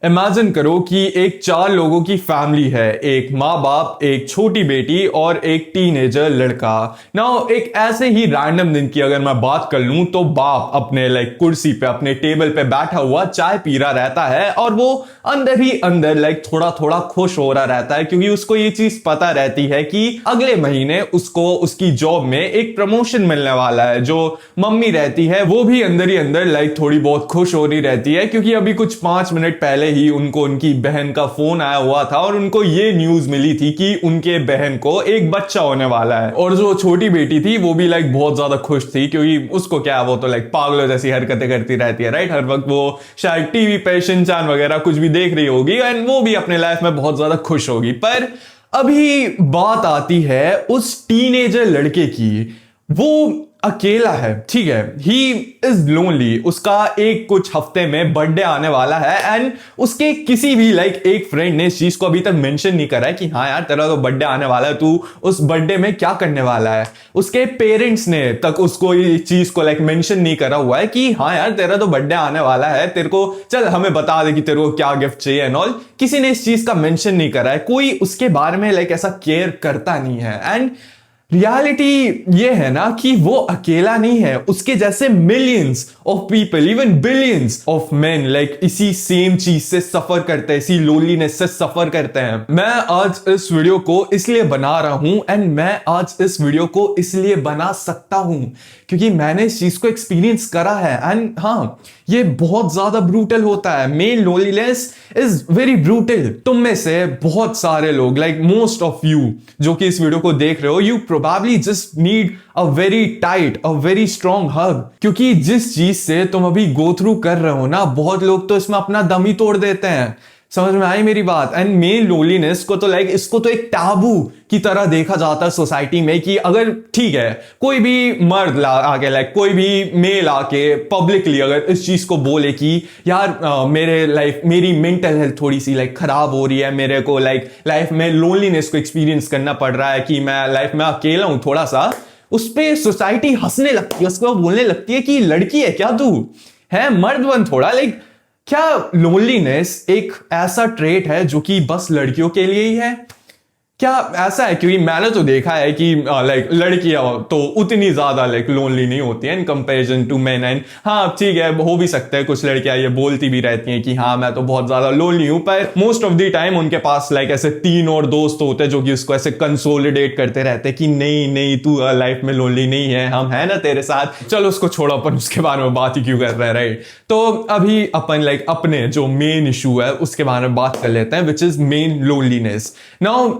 Imagine करो कि एक 4 लोगों की फैमिली है। एक माँ बाप, एक छोटी बेटी और एक टीनेजर लड़का। नाउ एक ऐसे ही रैंडम दिन की अगर मैं बात कर लूं तो बाप अपने कुर्सी पे अपने टेबल पे बैठा हुआ चाय पी रहा रहता है और वो अंदर ही अंदर थोड़ा थोड़ा खुश हो रहा रहता है, क्योंकि उसको ये चीज पता रहती है कि अगले महीने उसको उसकी जॉब में एक प्रमोशन मिलने वाला है। जो मम्मी रहती है वो भी अंदर ही अंदर थोड़ी बहुत खुश हो रही रहती है, क्योंकि अभी कुछ 5 मिनट पहले ही उनको उनकी बहन का फोन आया हुआ था और उनको ये न्यूज मिली थी कि उनके बहन को एक बच्चा होने वाला है। और जो छोटी बेटी थी वो भी बहुत ज्यादा खुश थी, क्योंकि उसको क्या, वो तो पागलों जैसी हरकतें करती रहती है, राइट। हर वक्त वो शायद टीवी पे शिनचैन वगैरह कुछ भी देख रही होगी एंड वो भी अपने लाइफ में बहुत ज्यादा खुश होगी। पर अभी बात आती है उस टीनेजर लड़के की। वो अकेला है, ठीक है, ही इज लोनली। उसका एक कुछ हफ्ते में बर्थडे आने वाला है एंड उसके किसी भी एक फ्रेंड ने इस चीज को अभी तक मेंशन नहीं करा है कि हाँ यार तेरा तो बर्थडे आने वाला है, तू उस बर्थडे में क्या करने वाला है। उसके पेरेंट्स ने तक उसको ये चीज को मेंशन नहीं करा हुआ है कि हाँ यार तेरा तो बर्थडे आने वाला है, तेरे को चल हमें बता दे कि तेरे को क्या गिफ्ट चाहिए एंड ऑल। किसी ने इस चीज का मेंशन नहीं करा है, कोई उसके बारे में ऐसा केयर करता नहीं है। एंड रियलिटी ये है ना कि वो अकेला नहीं है, उसके जैसे millions of people, even billions of main इसी सेम चीज से सफर करते हैं, इसी लोनलीनेस से सफर करते हैं। मैं आज इस वीडियो को इसलिए बना रहा हूं एंड मैं आज इस वीडियो को इसलिए बना सकता हूं क्योंकि मैंने इस चीज को एक्सपीरियंस करा है। एंड हाँ, ये बहुत ज्यादा ब्रूटल होता है। Main loneliness is very brutal. तुम में से बहुत सारे लोग, मोस्ट ऑफ यू जो कि इस वीडियो को देख रहे हो, you probably just need a very tight, a very strong hug. क्योंकि जिस चीज से तुम अभी गो थ्रू कर रहे हो ना, बहुत लोग तो इसमें अपना दम ही तोड़ देते हैं। समझ में आई मेरी बात। एंड मेन लोनलीनेस को तो इसको तो एक टाबू की तरह देखा जाता है सोसाइटी में कि अगर ठीक है कोई भी मर्द आके कोई भी मेल आके पब्लिकली अगर इस चीज को बोले कि यार मेरी मेंटल हेल्थ थोड़ी सी खराब हो रही है, मेरे को लाइफ में लोनलीनेस को एक्सपीरियंस करना पड़ रहा है, कि मैं लाइफ में अकेला हूं थोड़ा सा, उस पे सोसाइटी हंसने लगती है, उसको बोलने लगती है कि लड़की है क्या तू, है मर्द बन थोड़ा। क्या लोनलीनेस एक ऐसा ट्रेट है जो कि बस लड़कियों के लिए ही है? क्या ऐसा है? क्योंकि मैंने तो देखा है कि लड़कियां तो उतनी ज्यादा लोनली नहीं होती हैं in comparison to men. And हाँ ठीक है, हो भी सकता है कुछ लड़कियां ये बोलती भी रहती हैं कि हाँ मैं तो बहुत ज्यादा लोनली हूं, पर मोस्ट ऑफ द टाइम उनके पास ऐसे 3 और दोस्त होते हैं जो कि उसको ऐसे कंसोलिडेट करते रहते हैं कि नहीं नहीं तू लाइफ में लोनली नहीं है, हम है ना तेरे साथ। चलो उसको छोड़ो, अपन उसके बारे में बात ही क्यों कर रहे हैं, राइट। तो अभी अपन अपने जो मेन इशू है उसके बारे में बात कर लेते हैं, which is main loneliness. Now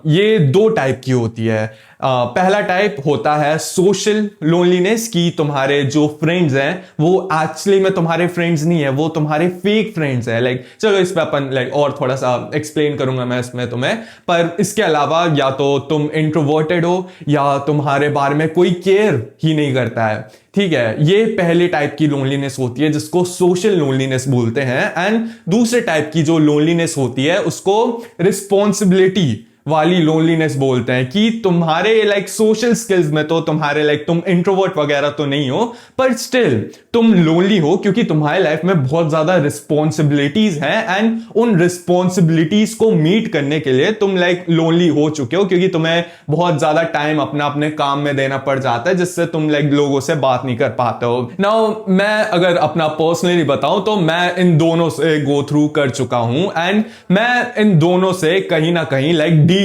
ये 2 टाइप की होती है। पहला टाइप होता है सोशल लोनलीनेस, की तुम्हारे जो फ्रेंड्स हैं वो एक्चुअली में तुम्हारे फ्रेंड्स नहीं है, वो तुम्हारे फेक फ्रेंड्स हैं। चलो इस पे अपन और थोड़ा सा एक्सप्लेन करूंगा मैं इसमें तुम्हें। पर इसके अलावा या तो तुम इंट्रोवर्टेड हो या तुम्हारे बारे में कोई केयर ही नहीं करता है, ठीक है। ये पहले टाइप की लोनलीनेस होती है जिसको सोशल लोनलीनेस बोलते हैं। एंड दूसरे टाइप की जो लोनलीनेस होती है उसको रिस्पॉन्सिबिलिटी वाली लोनलीनेस बोलते हैं, कि तुम्हारे सोशल स्किल्स में तो तुम्हारे तुम इंट्रोवर्ट वगैरह तो नहीं हो, पर स्टिल तुम लोनली हो क्योंकि तुम्हारे लाइफ में बहुत ज्यादा रिस्पॉन्सिबिलिटीज हैं एंड उन रिस्पॉन्सिबिलिटीज को मीट करने के लिए तुम लोनली हो चुके हो, क्योंकि तुम्हें बहुत ज्यादा टाइम अपने काम में देना पड़ जाता है, जिससे तुम लोगों से बात नहीं कर पाते हो। नाउ मैं अगर अपना पर्सनली बताऊं तो मैं इन दोनों से गो थ्रू कर चुका हूं एंड मैं इन दोनों से कहीं ना कहीं डील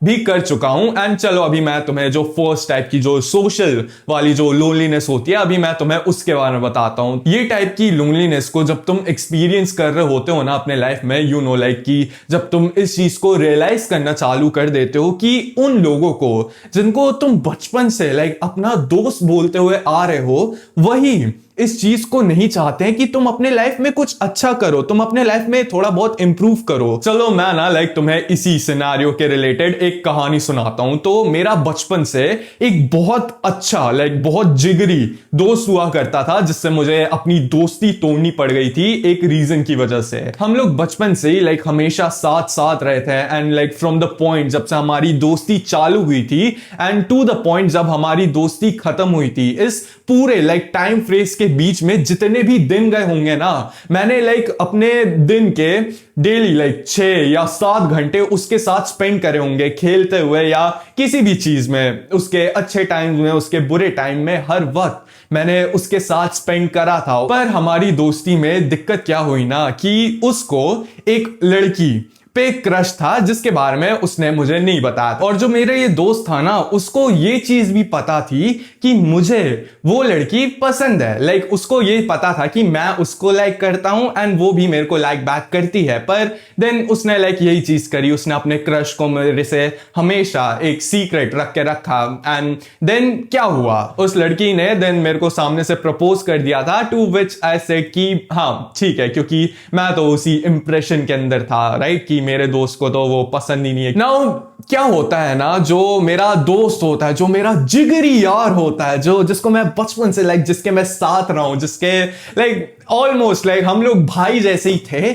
भी कर चुका हूं। एंड चलो अभी मैं तुम्हें जो फर्स्ट टाइप की जो सोशल वाली जो लोनलीनेस होती है, अभी मैं तुम्हें उसके बारे में बताता हूं। ये टाइप की लोनलीनेस को जब तुम एक्सपीरियंस कर रहे होते हो ना अपने लाइफ में, यू नो कि जब तुम इस चीज को रियलाइज करना चालू कर देते हो कि उन लोगों को जिनको तुम बचपन से अपना दोस्त बोलते हुए आ रहे हो, वही इस चीज को नहीं चाहते हैं कि तुम अपने लाइफ में कुछ अच्छा करो, तुम अपने लाइफ में थोड़ा बहुत इंप्रूव करो। चलो मैं ना तुम्हें इसी सिनेरियो के रिलेटेड एक कहानी सुनाता हूं। तो मेरा बचपन से एक बहुत अच्छा बहुत जिगरी दोस्त हुआ करता था, जिससे मुझे अपनी दोस्ती तोड़नी पड़ गई थी एक रीजन की वजह से। हम लोग बचपन से ही हमेशा साथ साथ रहे थे एंड फ्रॉम द पॉइंट जब से हमारी दोस्ती चालू हुई थी एंड टू द पॉइंट जब हमारी दोस्ती खत्म हुई थी, इस पूरे टाइम फ्रेज के बीच में जितने भी दिन गए होंगे ना, मैंने लाइक अपने दिन के डेली लाइक 6 या 7 घंटे उसके साथ स्पेंड करे होंगे, खेलते हुए या किसी भी चीज में, उसके अच्छे टाइम में, उसके बुरे टाइम में, हर वक्त मैंने उसके साथ स्पेंड करा था। पर हमारी दोस्ती में दिक्कत क्या हुई ना कि उसको एक लड़की पे क्रश था जिसके बारे में उसने मुझे नहीं बताया था। और जो मेरा ये दोस्त था ना, उसको ये चीज भी पता थी कि मुझे वो लड़की पसंद है। लाइक उसको ये पता था कि मैं उसको लाइक करता हूं एंड वो भी मेरे को लाइक बैक करती है। पर देन उसने लाइक यही चीज करी, उसने अपने क्रश को मेरे से हमेशा एक सीक्रेट रख के रखा। एंड देन क्या हुआ, उस लड़की ने देन मेरे को सामने से प्रपोज कर दिया था, टू विच आई सेड कि हाँ ठीक है, क्योंकि मैं तो उसी इंप्रेशन के अंदर था, राइट, कि मेरे दोस्त को तो वो पसंद ही नहीं है। नाउ क्या होता है ना, जो मेरा दोस्त होता है, जो मेरा जिगरी यार होता है, जो जिसको मैं बचपन से लाइक जिसके मैं साथ रहा हूं, जिसके लाइक ऑलमोस्ट लाइक हम लोग भाई जैसे ही थे,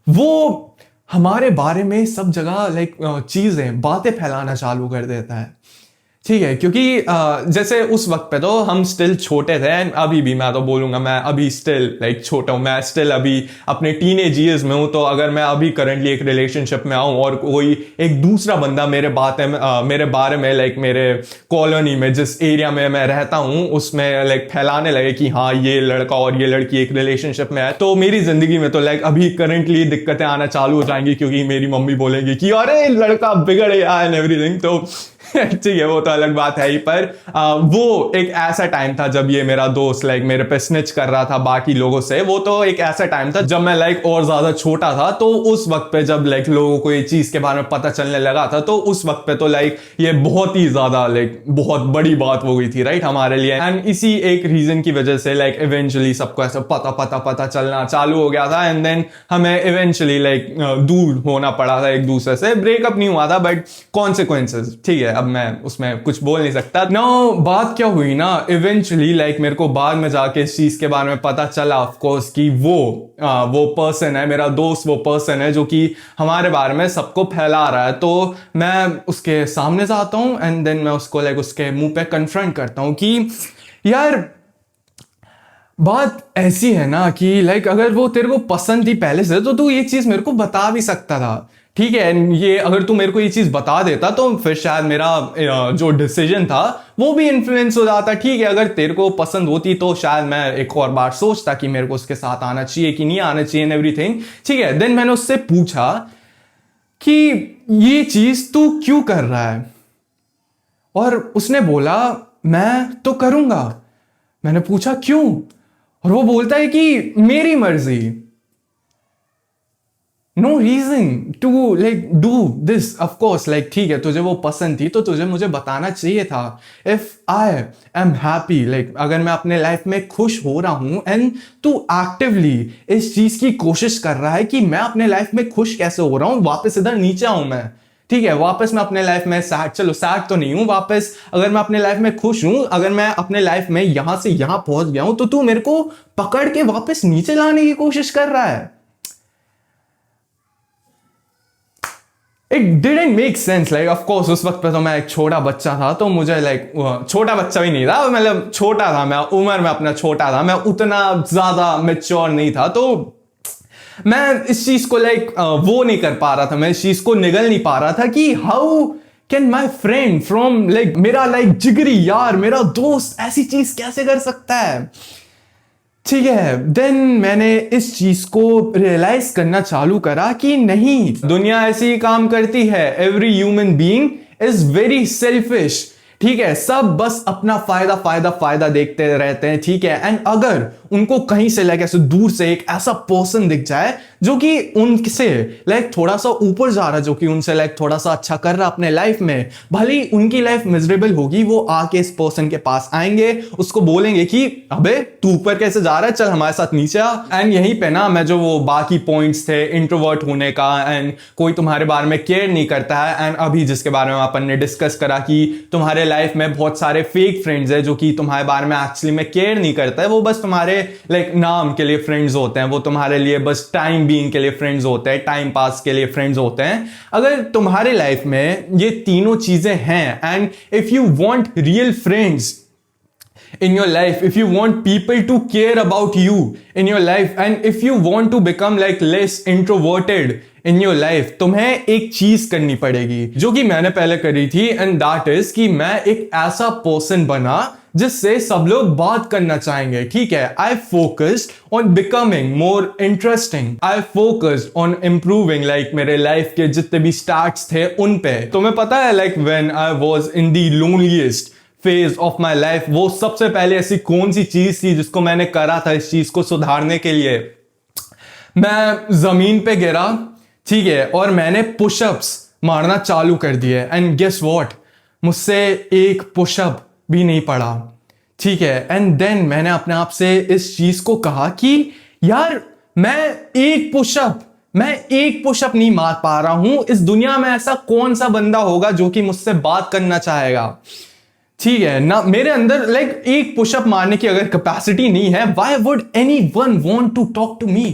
वो हमारे बारे में सब जगह लाइक चीजें बातें फैलाना चालू कर देता है। ठीक है, क्योंकि जैसे उस वक्त पे तो हम स्टिल छोटे थे, अभी भी मैं तो बोलूंगा मैं अभी स्टिल लाइक छोटा हूं, मैं स्टिल अभी अपने टीनेज ईयर्स में हूं। तो अगर मैं अभी करंटली एक रिलेशनशिप में आऊं और कोई एक दूसरा बंदा मेरे बारे में लाइक मेरे कॉलोनी में, जिस एरिया में मैं रहता हूं, उसमें लाइक फैलाने लगे कि हाँ ये लड़का और ये लड़की एक रिलेशनशिप में है, तो मेरी जिंदगी में तो लाइक अभी करंटली दिक्कतें आना चालू हो जाएंगी, क्योंकि मेरी मम्मी बोलेंगी कि अरे लड़का बिगड़ गया एंड एवरीथिंग। तो ठीक है, वो तो अलग बात है ही। पर वो एक ऐसा टाइम था जब ये मेरा दोस्त लाइक मेरे पे स्निच कर रहा था बाकी लोगों से। वो तो एक ऐसा टाइम था जब मैं लाइक और ज्यादा छोटा था। तो उस वक्त पे जब लाइक लोगों को ये चीज के बारे में पता चलने लगा था, तो उस वक्त पे तो लाइक ये बहुत ही ज्यादा लाइक बहुत बड़ी बात हो गई थी, राइट, हमारे लिए। एंड इसी एक रीजन की वजह से लाइक इवेंचुअली सबको ऐसा पता चलना चालू हो गया था। एंड देन हमें इवेंचुअली लाइक दूर होना पड़ा था एक दूसरे से। ब्रेकअप नहीं हुआ था, बट कॉन्सिक्वेंसेस, ठीक है, अब मैं उसमें कुछ बोल नहीं सकता। नाउ बात क्या हुई ना, इवेंचुअली लाइक मेरे को बाद में जाके इस चीज के बारे में पता चला ऑफ कोर्स कि वो पर्सन है, मेरा दोस्त वो पर्सन है जो कि हमारे बारे में सबको फैला रहा है। तो मैं उसके सामने जाता हूं एंड देन मैं उसको लाइक उसके मुंह पे कन्फ्रंट करता हूं कि यार बात ऐसी है ना कि लाइक अगर वो तेरे को पसंद थी पहले से, तो तू ये चीज मेरे को बता भी सकता था। ठीक है, ये अगर तू मेरे को ये चीज बता देता तो फिर शायद मेरा जो डिसीजन था वो भी इन्फ्लुएंस हो जाता। ठीक है, अगर तेरे को पसंद होती तो शायद मैं एक और बार सोचता कि मेरे को उसके साथ आना चाहिए कि नहीं आना चाहिए एंड एवरीथिंग। ठीक है, देन मैंने उससे पूछा कि ये चीज तू क्यों कर रहा है, और उसने बोला मैं तो करूंगा। मैंने पूछा क्यों, और वो बोलता है कि मेरी मर्जी, no reason to like do this. Of course like ठीक है, तुझे वो पसंद थी तो तुझे मुझे बताना चाहिए था। If I am happy, like अगर मैं अपने लाइफ में खुश हो रहा हूं एंड तू एक्टिवली इस चीज की कोशिश कर रहा है कि मैं अपने लाइफ में खुश कैसे हो रहा हूं, वापस इधर नीचे आऊं मैं, ठीक है, वापस मैं अपने लाइफ में सैड, चलो सैड तो नहीं हूं, वापस अगर मैं अपने लाइफ में खुश हूं, अगर मैं अपने लाइफ में यहां से यहां पहुंच गया हूं, तो तू मेरे को पकड़ के वापस नीचे लाने की कोशिश कर रहा है। It didn't make sense. Like of course उस वक्त पे तो मैं एक छोटा बच्चा था, तो मुझे लाइक छोटा बच्चा भी नहीं था, मतलब छोटा था मैं, उम्र में अपना छोटा था, मैं उतना ज्यादा मैच्योर नहीं था। तो मैं इस चीज को लाइक वो नहीं कर पा रहा था, मैं इस चीज को निगल नहीं पा रहा था कि how can my friend from like मेरा लाइक जिगरी यार, मेरा दोस्त ऐसी चीज कैसे कर सकता है। ठीक है, देन मैंने इस चीज को रियलाइज करना चालू करा कि नहीं, दुनिया ऐसे ही काम करती है। Every human being is very selfish. ठीक है, सब बस अपना फायदा फायदा फायदा देखते रहते हैं। ठीक है, एंड अगर उनको कहीं से लाइक ऐसे दूर से एक ऐसा पर्सन दिख जाए जो कि उनसे लाइक थोड़ा सा ऊपर जा रहा है, जो कि उनसे लाइक थोड़ा सा अच्छा कर रहा अपने लाइफ में, भले ही उनकी लाइफ मिजरेबल होगी, वो आके इस पर्सन के पास आएंगे, उसको बोलेंगे कि अबे तू ऊपर कैसे जा रहा है, चल हमारे साथ नीचे आ। एंड यहीं पे ना मैं जो वो बाकी पॉइंट्स थे इंट्रोवर्ट होने का, एंड कोई तुम्हारे बारे में केयर नहीं करता है, एंड अभी जिसके बारे में अपन ने डिस्कस करा कि तुम्हारे लाइफ में बहुत सारे फेक फ्रेंड्स है जो कि तुम्हारे बारे में एक्चुअली में केयर नहीं करता है, वो बस तुम्हारे लाइक नाम के लिए फ्रेंड्स होते हैं, वो तुम्हारे लिए बस टाइम बीइंग के लिए फ्रेंड्स होते हैं, टाइम पास के लिए फ्रेंड्स होते हैं। अगर तुम्हारे लाइफ में ये तीनों चीजें हैं, and if you want real friends, in your life, if you want people to care about you in your life, and if you want to become like less introverted in your life, तुम्हें एक चीज करनी पड़ेगी जो कि मैंने पहले करी थी, and that is कि मैं एक ऐसा पर्सन बना जिससे सब लोग बात करना चाहेंगे. ठीक है, I focused on becoming more interesting. I focused on improving like मेरे लाइफ के जितने भी स्टैट्स थे उन पे. तुम्हें पता है like when I was in the loneliest phase of my life, वो सबसे पहले ऐसी कौन सी चीज थी जिसको मैंने करा था इस चीज को सुधारने के लिए? मैं जमीन पे गिरा, ठीक है, और मैंने पुशअप्स मारना चालू कर दिए. एंड गेस व्हाट, मुझसे एक पुशअप भी नहीं पड़ा. ठीक है, एंड देन मैंने अपने आप से इस चीज को कहा कि यार मैं एक पुशअप नहीं मार पा रहा हूं. इस दुनिया में ऐसा कौन सा बंदा होगा जो कि मुझसे बात करना चाहेगा? ठीक है ना, मेरे अंदर लाइक एक पुशअप मारने की अगर कैपेसिटी नहीं है, why would anyone want to talk to me?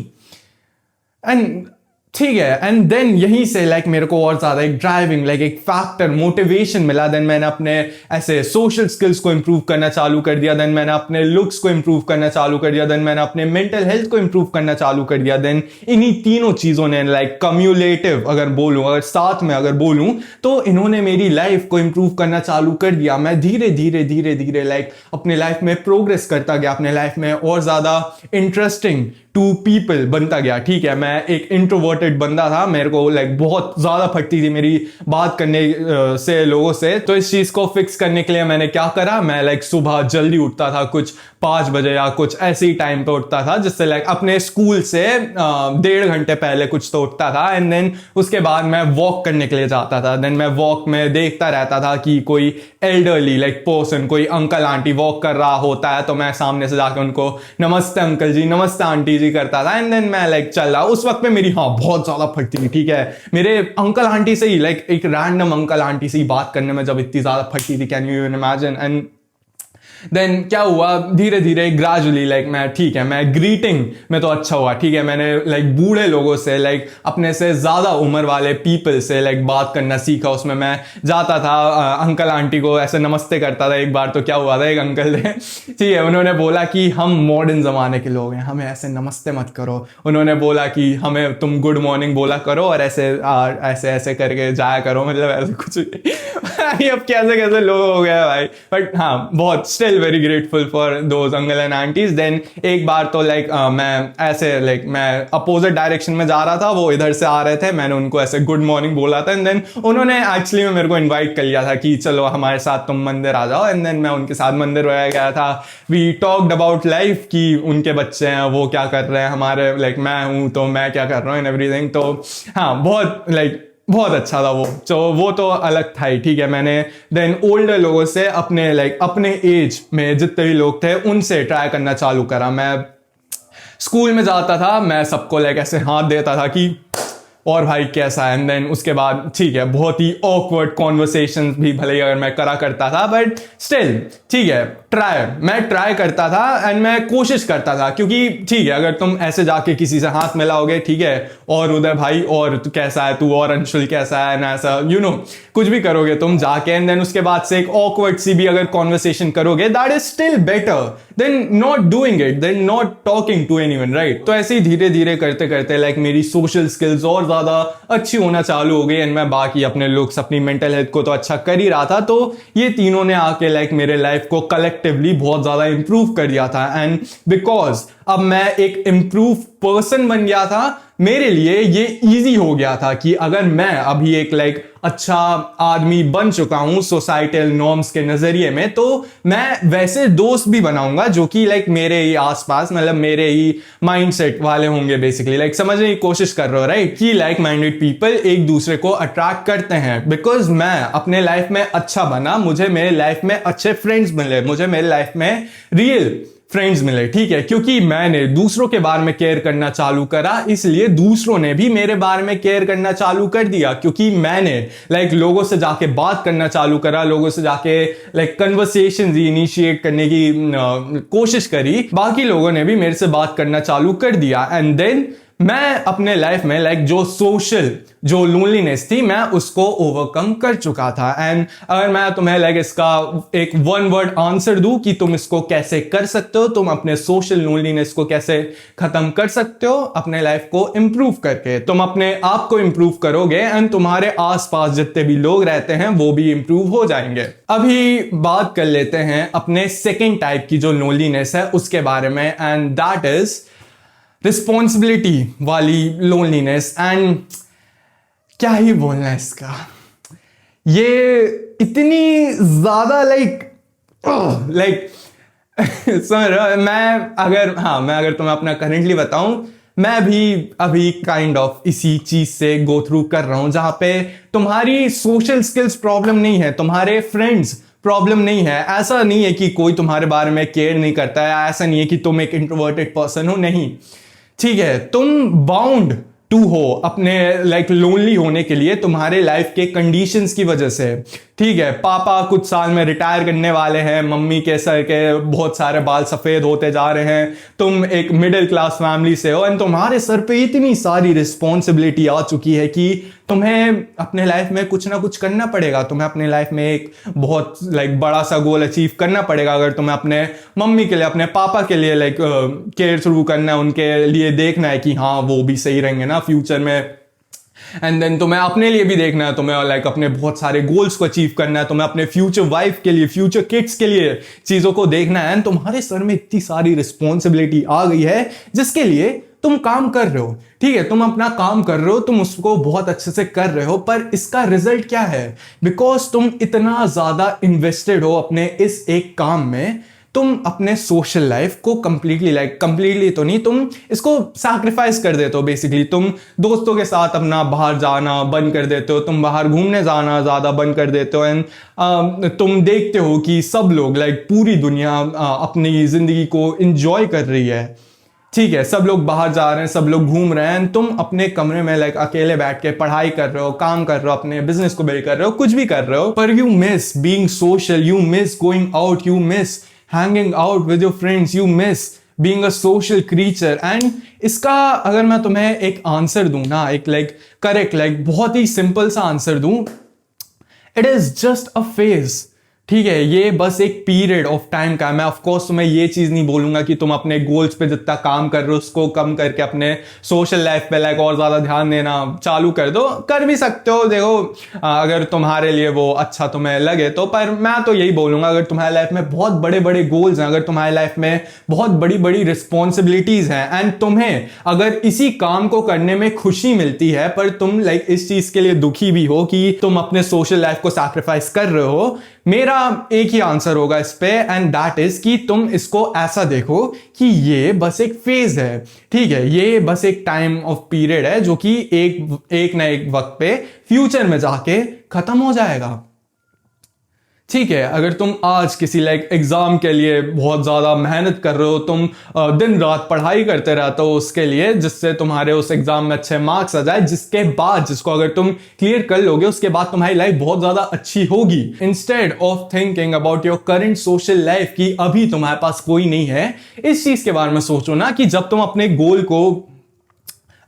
And ठीक है, एंड देन यहीं से लाइक मेरे को और ज्यादा एक ड्राइविंग लाइक एक फैक्टर मोटिवेशन मिला. देन मैंने अपने ऐसे सोशल स्किल्स को इंप्रूव करना चालू कर दिया. देन मैंने अपने लुक्स को इंप्रूव करना चालू कर दिया. देन मैंने अपने मेंटल हेल्थ को इंप्रूव करना चालू कर दिया. देन इन्हीं तीनों चीजों ने लाइक कम्युलेटिव अगर साथ में बोलूं तो इन्होंने मेरी लाइफ को इंप्रूव करना चालू कर दिया. मैं धीरे धीरे लाइक अपने लाइफ में प्रोग्रेस करता गया, अपने लाइफ में और ज्यादा इंटरेस्टिंग टू पीपल बनता गया. ठीक है, मैं एक इंट्रोवर्टेड बंदा था, मेरे को लाइक बहुत ज्यादा फटती थी मेरी बात करने से लोगों से. तो इस चीज को फिक्स करने के लिए मैंने क्या करा, मैं लाइक सुबह जल्दी उठता था, कुछ 5 बजे या कुछ ऐसे ही टाइम पे उठता था, जिससे लाइक अपने स्कूल से 1.5 घंटे पहले कुछ तो उठता था. एंड देन उसके बाद मैं वॉक करने के लिए जाता था. देन मैं वॉक में देखता रहता था कि कोई एल्डरली लाइक पर्सन, कोई अंकल आंटी वॉक कर रहा होता है, तो मैं सामने से जाकर उनको नमस्ते अंकल जी, नमस्ते आंटी जी करता था. एंड देन मैं लाइक चल रहा. उस वक्त में मेरी बहुत ज्यादा फटती थी. ठीक है, मेरे अंकल आंटी से ही लाइक एक रैंडम अंकल आंटी से ही बात करने में जब इतनी ज्यादा फटती थी, can you imagine? And then क्या हुआ, धीरे धीरे ग्रेजुअली लाइक मैं ग्रीटिंग में तो अच्छा हुआ. ठीक है, मैंने लाइक बूढ़े लोगों से लाइक अपने से ज्यादा उम्र वाले पीपल से लाइक बात करना सीखा. उसमें मैं जाता था, अंकल आंटी को ऐसे नमस्ते करता था. एक बार तो क्या हुआ था, एक अंकल थे, ठीक है, उन्होंने बोला कि हम मॉडर्न जमाने के लोग हैं, हमें ऐसे नमस्ते मत करो. उन्होंने बोला कि हमें तुम गुड मॉर्निंग बोला करो और ऐसे ऐसे ऐसे करके जाया करो, मतलब ऐसे कुछ. अब कैसे लोग हो गए भाई. बट हाँ, बहुत still very grateful for those uncle and aunties. Then एक बार तो लाइक मैं अपोजिट डायरेक्शन में जा रहा था, वो इधर से आ रहे थे, मैंने उनको ऐसे गुड मॉर्निंग बोला था. एंड देन उन्होंने एक्चुअली मेरे को इनवाइट कर लिया था कि चलो हमारे साथ तुम मंदिर आ जाओ. एंड देन मैं उनके साथ मंदिर गया था. वी टॉक्ड अबाउट लाइफ, कि उनके बच्चे हैं वो क्या कर रहे हैं, हमारे लाइक मैं हूं तो मैं क्या कर रहा हूँ, एंड एवरीथिंग. तो हाँ, बहुत अच्छा था वो. तो वो तो अलग था ही. ठीक है, मैंने देन ओल्डर लोगों से अपने एज में जितने भी लोग थे उनसे ट्राई करना चालू करा. मैं स्कूल में जाता था, मैं सबको ऐसे हाथ देता था कि और भाई कैसा है. एंड देन उसके बाद ठीक है, बहुत ही ऑकवर्ड कॉन्वर्सेशंस भी भले ही अगर मैं करा करता था, बट स्टिल ठीक है, मैं ट्राई करता था एंड मैं कोशिश करता था. क्योंकि ठीक है, अगर तुम ऐसे जाके किसी से हाथ मिलाओगे, ठीक है, और उदय भाई और तू कैसा है, तू और अंशुल कैसा है ना, ऐसा कुछ भी करोगे तुम जाके, एंड देन उसके बाद से एक ऑकवर्ड सी भी अगर कॉन्वर्सेशन करोगे, that is still better than not doing it, then not talking to anyone, right? तो ऐसे ही धीरे धीरे करते करते लाइक मेरी सोशल स्किल्स और ज्यादा अच्छी होना चालू हो गई. एंड मैं बाकी अपने लुक्स, अपनी मेंटल हेल्थ को तो अच्छा कर ही रहा था. तो ये तीनों ने आके लाइक मेरे लाइफ को कलेक्टिवली बहुत ज्यादा इंप्रूव कर दिया था. एंड बिकॉज अब मैं एक इंप्रूव पर्सन बन गया था, मेरे लिए ये इजी हो गया था कि अगर मैं अभी एक अच्छा आदमी बन चुका हूं सोसाइटल नॉर्म्स के नजरिए में, तो मैं वैसे दोस्त भी बनाऊंगा जो कि मेरे ही आसपास, मतलब मेरे ही माइंडसेट वाले होंगे. बेसिकली समझने की कोशिश कर रहे हो, राइट? कि लाइक माइंडेड पीपल एक दूसरे को अट्रैक्ट करते हैं. बिकॉज मैं अपने लाइफ में अच्छा बना, मुझे मेरे लाइफ में अच्छे फ्रेंड्स मिले, मुझे मेरे लाइफ में रियल फ्रेंड्स मिले. ठीक है, क्योंकि मैंने दूसरों के बारे में केयर करना चालू करा, इसलिए दूसरों ने भी मेरे बारे में केयर करना चालू कर दिया. क्योंकि मैंने लोगों से जाके बात करना चालू करा, लोगों से जाके कन्वर्सेशंस इनिशिएट करने की कोशिश करी, बाकी लोगों ने भी मेरे से बात करना चालू कर दिया. एंड देन मैं अपने लाइफ में जो सोशल जो लोनलीनेस थी मैं उसको ओवरकम कर चुका था। एंड अगर मैं तुम्हें इसका एक वन वर्ड आंसर दूं कि तुम इसको कैसे कर सकते हो, तुम अपने सोशल लोनलीनेस को कैसे खत्म कर सकते हो, अपने लाइफ को इंप्रूव करके। तुम अपने आप को इंप्रूव करोगे एंड तुम्हारे आसपास जितने भी लोग रहते हैं वो भी इंप्रूव हो जाएंगे। अभी बात कर लेते हैं अपने सेकेंड टाइप की जो लोनलीनेस है उसके बारे में, एंड दैट इज रिस्पॉन्सिबिलिटी वाली लोनलीनेस। एंड क्या ही बोलना है इसका, ये इतनी ज्यादा समझ रहे हो। मैं अगर तुम्हें अपना करेंटली बताऊं, मैं भी अभी काइंड ऑफ इसी चीज से गो थ्रू कर रहा हूं, जहां पे तुम्हारी सोशल स्किल्स प्रॉब्लम नहीं है, तुम्हारे फ्रेंड्स प्रॉब्लम नहीं है। ऐसा नहीं है कि कोई तुम्हारे बारे में केयर नहीं करता है, ऐसा नहीं है कि तुम एक इंट्रोवर्टेड पर्सन हो, नहीं। ठीक है, तुम बाउंड टू हो अपने लोनली होने के लिए तुम्हारे लाइफ के कंडीशंस की वजह से। ठीक है, पापा कुछ साल में रिटायर करने वाले हैं, मम्मी के सर के बहुत सारे बाल सफेद होते जा रहे हैं, तुम एक मिडिल क्लास फैमिली से हो एंड तुम्हारे सर पे इतनी सारी रिस्पॉन्सिबिलिटी आ चुकी है कि तुम्हें अपने लाइफ में कुछ ना कुछ करना पड़ेगा। तुम्हें अपने लाइफ में एक बहुत बड़ा सा गोल अचीव करना पड़ेगा। अगर तुम्हें अपने मम्मी के लिए, अपने पापा के लिए केयर शुरू करना है, उनके लिए देखना है कि हाँ वो भी सही रहेंगे ना फ्यूचर में, एंड देन तुम्हें अपने लिए भी देखना है, तुम्हें अपने बहुत सारे गोल्स को अचीव करना है, तुम्हें अपने फ्यूचर वाइफ के लिए, फ्यूचर किड्स के लिए चीजों को देखना है, एंड तुम्हारे सर में इतनी सारी रिस्पॉन्सिबिलिटी आ गई है जिसके लिए तुम काम कर रहे हो। ठीक है, तुम अपना काम कर रहे हो, तुम उसको बहुत अच्छे से कर रहे हो, पर इसका रिजल्ट क्या है? बिकॉज तुम इतना ज्यादा इन्वेस्टेड हो अपने इस एक काम में, तुम अपने सोशल लाइफ को कंप्लीटली तो नहीं, तुम इसको सैक्रिफाइस कर देते हो। बेसिकली तुम दोस्तों के साथ अपना बाहर जाना बंद कर देते हो, तुम बाहर घूमने जाना ज्यादा बंद कर देते हो, एंड तुम देखते हो कि सब लोग पूरी दुनिया अपनी जिंदगी को इंजॉय कर रही है। ठीक है, सब लोग बाहर जा रहे हैं, सब लोग घूम रहे हैं, तुम अपने कमरे में अकेले बैठ के पढ़ाई कर रहे हो, काम कर रहे हो, अपने बिजनेस को बिल्ड कर रहे हो, कुछ भी कर रहे हो, पर you miss being social, you miss going out, you miss hanging out with your friends, you miss being a social creature। and इसका अगर मैं तुम्हें एक आंसर दूं ना, एक करेक्ट बहुत ही सिंपल सा आंसर दूं, it is just a phase। ठीक है, ये बस एक पीरियड ऑफ टाइम का है। मैं ऑफकोर्स तुम्हें ये चीज नहीं बोलूंगा कि तुम अपने गोल्स पे जितना काम कर रहे हो उसको कम करके अपने सोशल लाइफ पे और ज्यादा ध्यान देना चालू कर दो, कर भी सकते हो, देखो अगर तुम्हारे लिए वो अच्छा तुम्हें लगे तो। पर मैं तो यही बोलूंगा, अगर तुम्हारी लाइफ में बहुत बड़े बड़े गोल्स हैं, अगर तुम्हारी लाइफ में बहुत बड़ी बड़ी रिस्पॉन्सिबिलिटीज हैं, एंड तुम्हें अगर इसी काम को करने में खुशी मिलती है, पर तुम इस चीज के लिए दुखी भी हो कि तुम अपने सोशल लाइफ को सैक्रिफाइस कर रहे हो, मेरा एक ही आंसर होगा इस पे, एंड दैट इज कि तुम इसको ऐसा देखो कि ये बस एक फेज है। ठीक है, ये बस एक टाइम ऑफ पीरियड है जो कि एक ना एक वक्त पे फ्यूचर में जाके खत्म हो जाएगा। ठीक है, अगर तुम आज किसी एग्जाम के लिए बहुत ज्यादा मेहनत कर रहे हो, तुम दिन रात पढ़ाई करते रहते हो उसके लिए, जिससे तुम्हारे उस एग्जाम में अच्छे मार्क्स आ जाए, जिसको अगर तुम क्लियर कर लोगे उसके बाद तुम्हारी लाइफ बहुत ज्यादा अच्छी होगी। Instead of thinking about your current social life कि अभी तुम्हारे पास कोई नहीं है, इस चीज के बारे में सोचो ना कि जब तुम अपने गोल को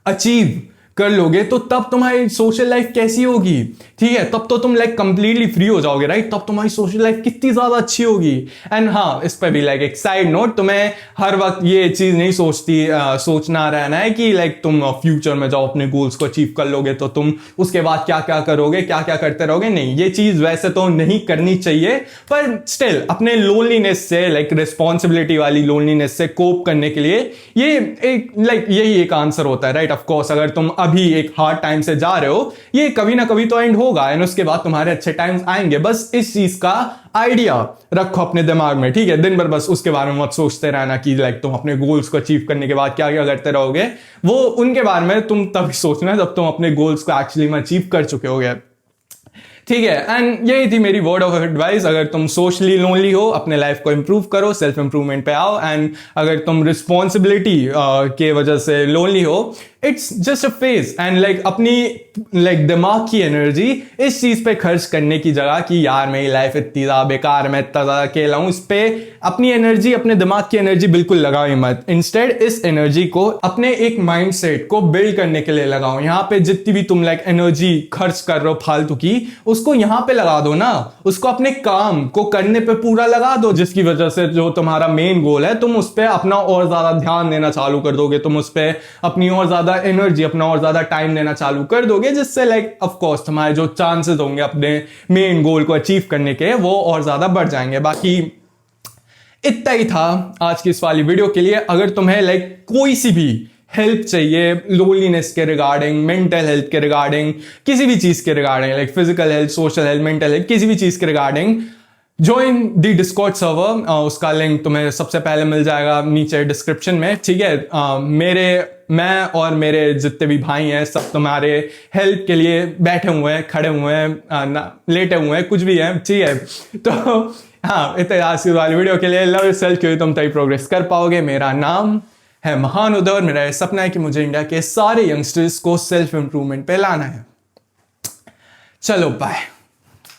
अचीव कर लोगे तो तब तुम्हारी सोशल लाइफ कैसी होगी। ठीक है, तब तो तुम कंप्लीटली फ्री हो जाओगे, राइट? तब तुम्हारी सोशल लाइफ कितनी ज्यादा अच्छी होगी। एंड हाँ, इस पे भी एक साइड नोट, तुम्हें हर वक्त ये चीज नहीं सोचना रहना है कि तुम फ्यूचर में जाओ अपने गोल्स को अचीव कर लोगे तो तुम उसके बाद क्या क्या करोगे, क्या क्या करते रहोगे। नहीं, ये चीज वैसे तो नहीं करनी चाहिए, पर स्टिल अपने लोनलीनेस से रिस्पॉन्सिबिलिटी वाली लोनलीनेस से कोप करने के लिए ये एक यही एक आंसर होता है, राइट? ऑफ कोर्स अगर तुम अभी एक हार्ड टाइम से जा रहे हो, ये कभी ना कभी तो एंड होगा, एंड उसके बाद तुम्हारे अच्छे टाइम्स आएंगे। बस इस चीज का आइडिया रखो अपने दिमाग में। ठीक है, दिन भर बस उसके बारे में मत सोचते रहना कि तुम अपने गोल्स को अचीव करने के बाद क्या क्या करते रहोगे। वो उनके बारे में तुम तभी सोचना जब तुम अपने गोल्स को एक्चुअली में अचीव कर चुके होगे। ठीक है, एंड यही थी मेरी वर्ड ऑफ एडवाइस। अगर तुम सोशली लोनली हो, अपने लाइफ को इंप्रूव करो, सेल्फ इंप्रूवमेंट पे आओ। एंड अगर तुम रिस्पॉन्सिबिलिटी के वजह से लोनली हो, it's just a phase. And like अपनी दिमाग की एनर्जी इस चीज पे खर्च करने की जगह कि यार मेरी लाइफ इतनी ज्यादा बेकार है, मैं इतना ज्यादा अकेला हूं, इस पे अपनी एनर्जी, अपने दिमाग की एनर्जी बिल्कुल लगाओ ही मत। इंस्टेड इस एनर्जी को अपने एक माइंडसेट को बिल्ड करने के लिए लगाओ। यहां पे जितनी भी तुम एनर्जी खर्च कर रहे हो फालतू की, उसको यहां पे लगा दो ना, उसको अपने काम को करने पे पूरा लगा दो, जिसकी वजह से जो तुम्हारा मेन गोल है तुम उस पर अपना और ज्यादा ध्यान देना चालू कर दोगे, तुम उस पर अपनी और ज्यादा एनर्जी, अपना और ज्यादा टाइम देना चालू कर दोगे, जिससे ऑफ कोर्स तुम्हारे जो चांसेस होंगे अपने मेन गोल को अचीव करने के, वो और ज्यादा बढ़ जाएंगे। बाकी इतना ही था आज की इस वाली वीडियो के लिए। अगर तुम्हें कोई सी भी हेल्प चाहिए लोनलीनेस के रिगार्डिंग, मेंटल हेल्थ के रिगार्डिंग, किसी भी चीज के regarding, physical health, social health, mental health, किसी भी चीज के regarding, join the Discord server. उसका लिंक तुम्हें सबसे पहले मिल जाएगा नीचे डिस्क्रिप्शन में। ठीक है, मैं और मेरे जितने भी भाई हैं सब तुम्हारे हेल्प के लिए बैठे हुए हैं, खड़े हुए हैं, लेटे हुए हैं, कुछ भी है। ठीक है, तो हाँ, इतने आज की वाली वीडियो के लिए लव योरसेल्फ, क्योंकि तुम तभी प्रोग्रेस कर पाओगे। मेरा नाम है महान उदय और मेरा सपना है कि मुझे इंडिया के सारे यंगस्टर्स को सेल्फ इंप्रूवमेंट पे लाना है। चलो बाय।